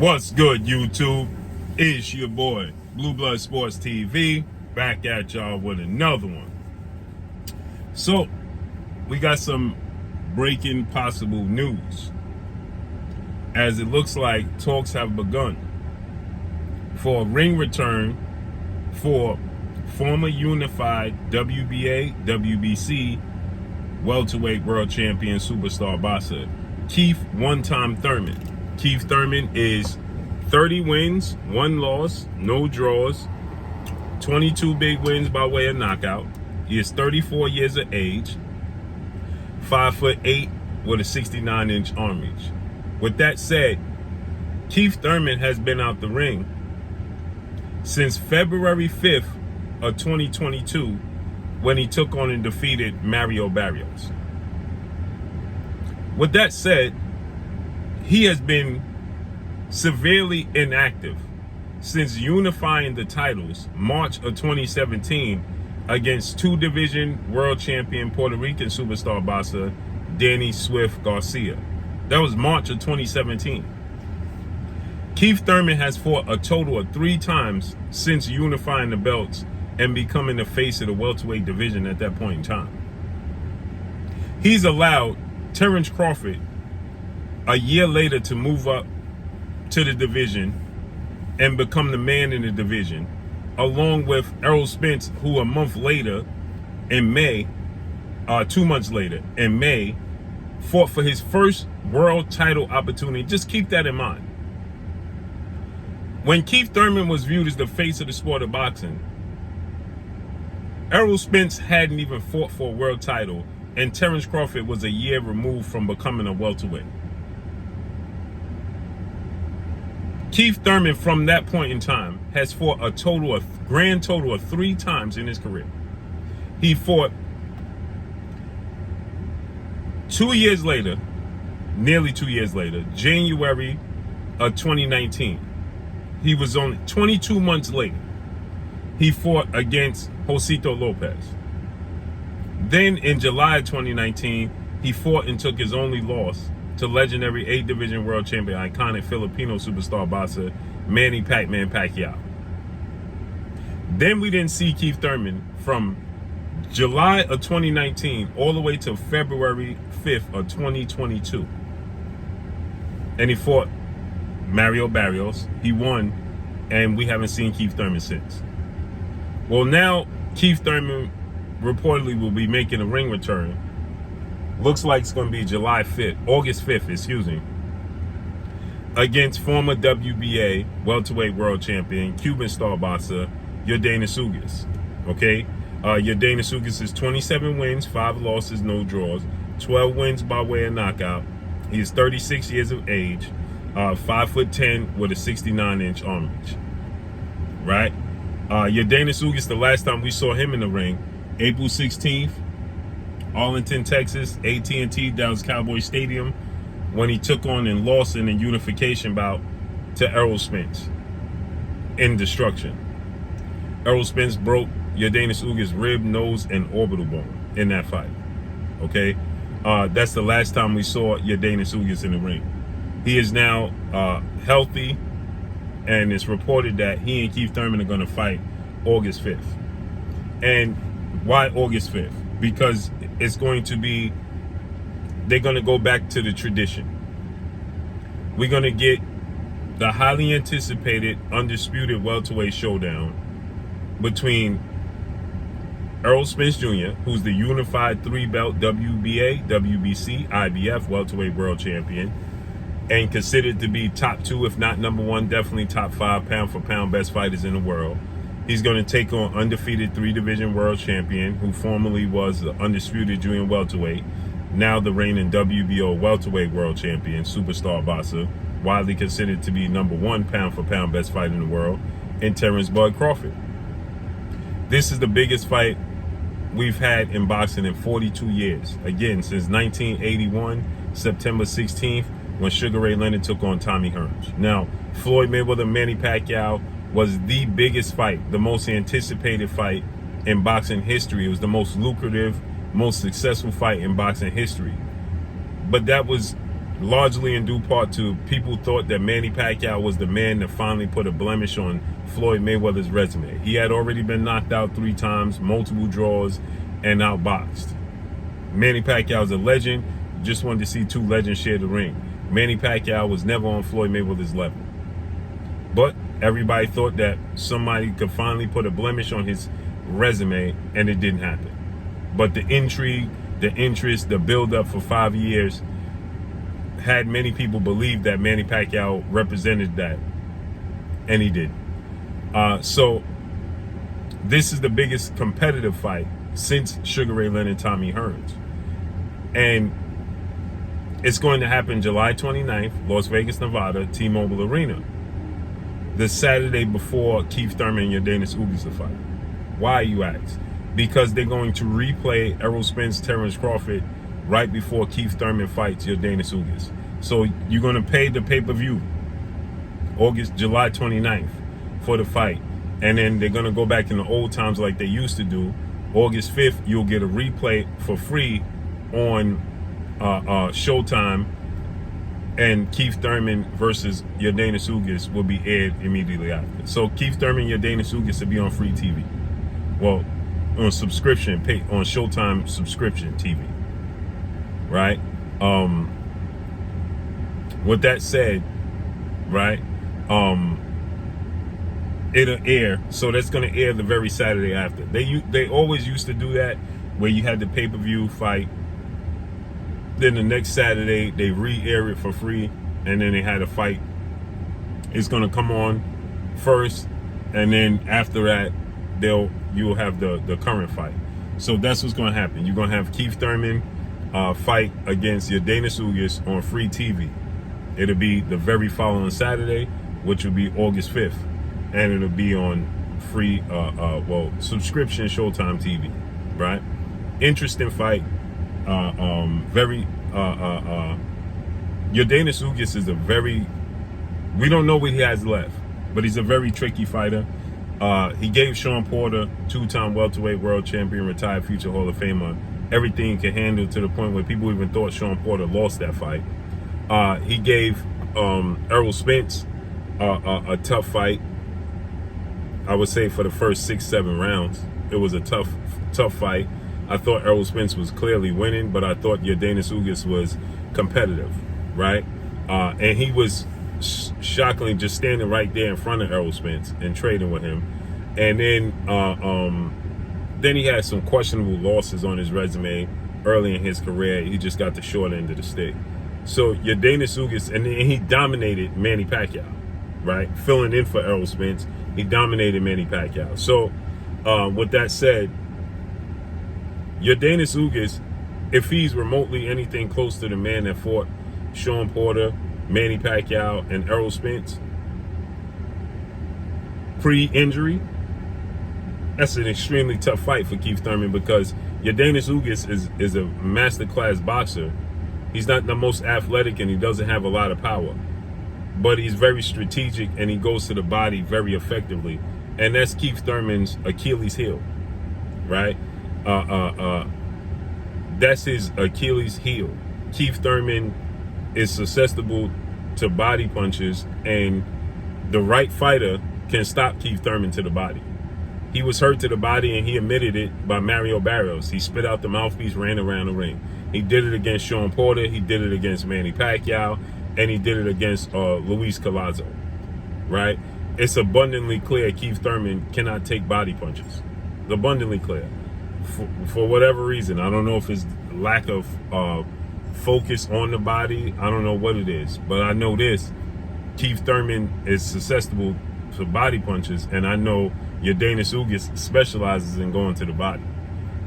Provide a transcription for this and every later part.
What's good, YouTube? It's your boy, Blue Blood Sports TV, back at y'all with another one. So, we got some breaking possible news, as it looks like talks have begun for a ring return for former unified WBA, WBC welterweight world champion superstar boxer Keith one-time Thurman. Keith Thurman is 30 wins, 1 loss, no draws, 22 big wins by way of knockout. He is 34 years of age, 5'8" with a 69-inch arm reach. With that said, Keith Thurman has been out the ring since February 5th of 2022 when he took on and defeated Mario Barrios. With that said, he has been severely inactive since unifying the titles March of 2017 against 2-division world champion Puerto Rican superstar boxer Danny Swift Garcia. That was March of 2017. Keith Thurman has fought a total of 3 times since unifying the belts and becoming the face of the welterweight division at that point in time. He's allowed Terrence Crawford a year later to move up to the division and become the man in the division, along with Errol Spence, who a month later in May, 2 months later in May, fought for his first world title opportunity. Just keep that in mind. When Keith Thurman was viewed as the face of the sport of boxing, Errol Spence hadn't even fought for a world title, and Terrence Crawford was a year removed from becoming a welterweight. Keith Thurman, from that point in time, has fought a grand total of 3 times in his career. He fought 2 years later, nearly 2 years later, January of 2019. He was only 22 months later. He fought against Josito Lopez. Then in July of 2019, he fought and took his only loss to legendary 8-division world champion, iconic Filipino superstar boxer Manny Pac-Man Pacquiao. Then we didn't see Keith Thurman from July of 2019 all the way to February 5th of 2022. And he fought Mario Barrios. He won, and we haven't seen Keith Thurman since. Well, now Keith Thurman reportedly will be making a ring return. Looks like it's going to be August 5th, excuse me, against former WBA welterweight world champion, Cuban star boxer, Yordenis Ugas. Okay? Yordenis Ugas is 27 wins, 5 losses, no draws, 12 wins by way of knockout. He is 36 years of age, 5'10" with a 69-inch arm reach. Right? Yordenis Ugas, the last time we saw him in the ring, April 16th, Arlington, Texas, AT&T Dallas Cowboy Stadium, when he took on and lost in a unification bout to Errol Spence in destruction. Errol Spence broke Yordenis Ugas' rib, nose, and orbital bone in that fight. Okay? That's the last time we saw Yordenis Ugas in the ring. He is now healthy, and it's reported that he and Keith Thurman are going to fight August 5th. And why August 5th? Because it's going to be, they're going to go back to the tradition. We're going to get the highly anticipated undisputed welterweight showdown between Errol Spence Jr., who's the unified 3-belt WBA, WBC, IBF welterweight world champion, and considered to be top 2, if not number 1, definitely top 5 pound-for-pound best fighters in the world. He's going to take on undefeated 3-division world champion, who formerly was the undisputed junior welterweight, now the reigning WBO welterweight world champion, superstar boxer, widely considered to be number 1 pound-for-pound best fighter in the world, in Terrence Bud Crawford. This is the biggest fight we've had in boxing in 42 years. Again, since 1981, September 16th, when Sugar Ray Leonard took on Tommy Hearns. Now, Floyd Mayweather, Manny Pacquiao was the biggest fight, the most anticipated fight in boxing history. It was the most lucrative, most successful fight in boxing history. But that was largely in due part to people thought that Manny Pacquiao was the man to finally put a blemish on Floyd Mayweather's resume. He had already been knocked out 3 times, multiple draws, and outboxed. Manny Pacquiao is a legend. Just wanted to see 2 legends share the ring. Manny Pacquiao was never on Floyd Mayweather's level. But everybody thought that somebody could finally put a blemish on his resume, and it didn't happen. But the intrigue, the interest, the build-up for 5 years had many people believe that Manny Pacquiao represented that, and he did. So this is the biggest competitive fight since Sugar Ray Leonard and Tommy Hearns. And it's going to happen July 29th, Las Vegas, Nevada, T-Mobile Arena. The Saturday before Keith Thurman and Yordenis Ugas fight. Why, you ask? Because they're going to replay Errol Spence, Terrence Crawford right before Keith Thurman fights Yordenis Ugas. So you're going to pay the pay-per-view July 29th for the fight. And then they're going to go back in the old times like they used to do. August 5th, you'll get a replay for free on Showtime. And Keith Thurman versus Yordenis Ugas will be aired immediately after. So Keith Thurman and Yordenis Ugas will be on free TV. Well, on subscription, pay on Showtime subscription TV. Right? With that said, right, it'll air. So that's going to air the very Saturday after. They always used to do that, where you had the pay-per-view fight. Then the next Saturday, they re-air it for free, and then they had a fight. It's going to come on first, and then after that, you'll have the current fight. So that's what's going to happen. You're going to have Keith Thurman fight against Yordenis Ugas on free TV. It'll be the very following Saturday, which will be August 5th, and it'll be on free, subscription Showtime TV, right? Interesting fight. Yordenis Ugas is we don't know what he has left, but he's a very tricky fighter. He gave Sean Porter, 2-time welterweight world champion, retired future Hall of Famer, everything he could handle, to the point where people even thought Sean Porter lost that fight. He gave Errol Spence a tough fight. I would say for the first 6-7 rounds, it was a tough fight. I thought Errol Spence was clearly winning, but I thought Yordenis Ugas was competitive, right? And he was shockingly just standing right there in front of Errol Spence and trading with him. And then he had some questionable losses on his resume early in his career. He just got the short end of the stick. So Yordenis Ugas, and he dominated Manny Pacquiao, right? Filling in for Errol Spence, he dominated Manny Pacquiao. So with that said, Yordenis Ugas, if he's remotely anything close to the man that fought Sean Porter, Manny Pacquiao, and Errol Spence pre-injury, that's an extremely tough fight for Keith Thurman, because Yordenis Ugas is a masterclass boxer. He's not the most athletic, and he doesn't have a lot of power, but he's very strategic, and he goes to the body very effectively. And that's Keith Thurman's Achilles heel, right? That's his Achilles heel. Keith Thurman is susceptible to body punches, and the right fighter can stop Keith Thurman to the body. He was hurt to the body, and he admitted it by Mario Barrios. He spit out the mouthpiece, ran around the ring. He did it against Sean Porter, he did it against Manny Pacquiao, and he did it against Luis Collazo, right? It's abundantly clear Keith Thurman cannot take body punches. It's abundantly clear. For whatever reason, I don't know if it's lack of focus on the body, I don't know what it is, but I know this: Keith Thurman is susceptible to body punches, and I know Yordenis Ugas specializes in going to the body,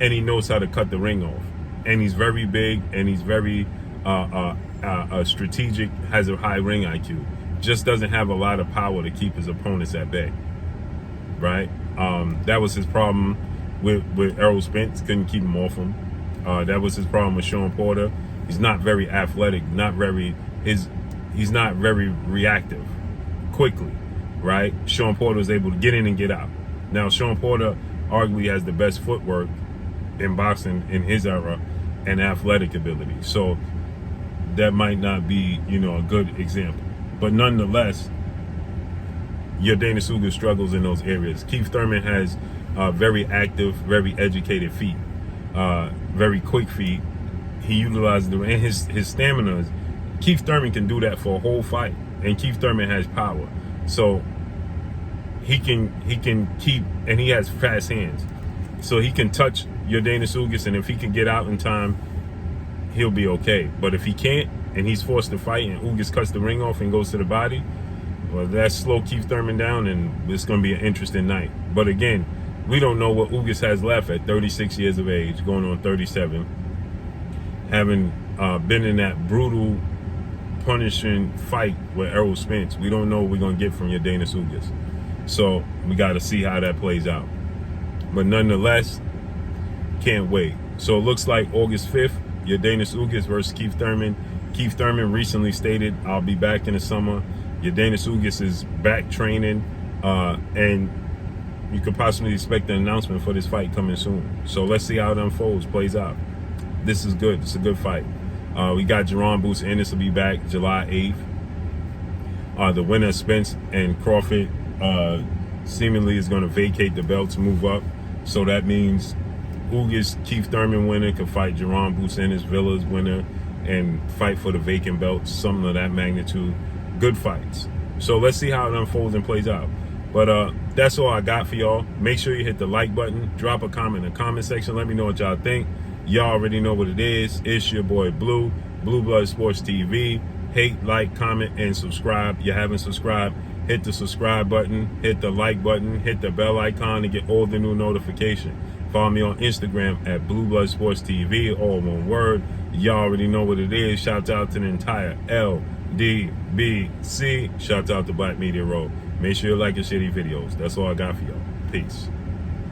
and he knows how to cut the ring off, and he's very big, and he's very strategic, has a high ring IQ, just doesn't have a lot of power to keep his opponents at bay, right? That was his problem with Errol Spence, couldn't keep him off him. That was his problem with Sean Porter. He's not very athletic, he's not very reactive quickly, right? Sean Porter was able to get in and get out. Now, Sean Porter arguably has the best footwork in boxing in his era and athletic ability. So that might not be, you know, a good example. But nonetheless, Yordenis Ugas struggles in those areas. Keith Thurman has very active, very educated feet, very quick feet. He utilizes them, and his stamina. Keith Thurman can do that for a whole fight, and Keith Thurman has power, so he can keep, and he has fast hands, so he can touch Yordenis Ugas, and if he can get out in time, he'll be okay. But if he can't, and he's forced to fight, and Ugas cuts the ring off and goes to the body, well, that slow Keith Thurman down, and it's going to be an interesting night. But again, we don't know what Ugas has left at 36 years of age, going on 37, having been in that brutal, punishing fight with Errol Spence. We don't know what we're going to get from Yordenis Ugas. So we got to see how that plays out. But nonetheless, can't wait. So it looks like August 5th, Yordenis Ugas versus Keith Thurman. Keith Thurman recently stated, I'll be back in the summer. Yordenis Ugas is back training, and you could possibly expect an announcement for this fight coming soon. So let's see how it unfolds, plays out. This is good. It's a good fight. We got Jerron Boots Ennis will be back July 8th. The winner, Spence and Crawford, seemingly is going to vacate the belts, move up. So that means Ugas, Keith Thurman winner could fight Jerron Boots Ennis, Villa's winner, and fight for the vacant belts, something of that magnitude. Good fights. So let's see how it unfolds and plays out. But that's all I got for y'all. Make sure you hit the like button. Drop a comment in the comment section. Let me know what y'all think. Y'all already know what it is. It's your boy Blue, Blue Blood Sports TV. Hate, like, comment, and subscribe. You haven't subscribed, hit the subscribe button, hit the like button, hit the bell icon to get all the new notifications. Follow me on Instagram at Blue Blood Sports TV, all one word. Y'all already know what it is. Shout out to the entire LDBC. Shout out to Black Media Road. Make sure you like and share these videos. That's all I got for y'all. Peace.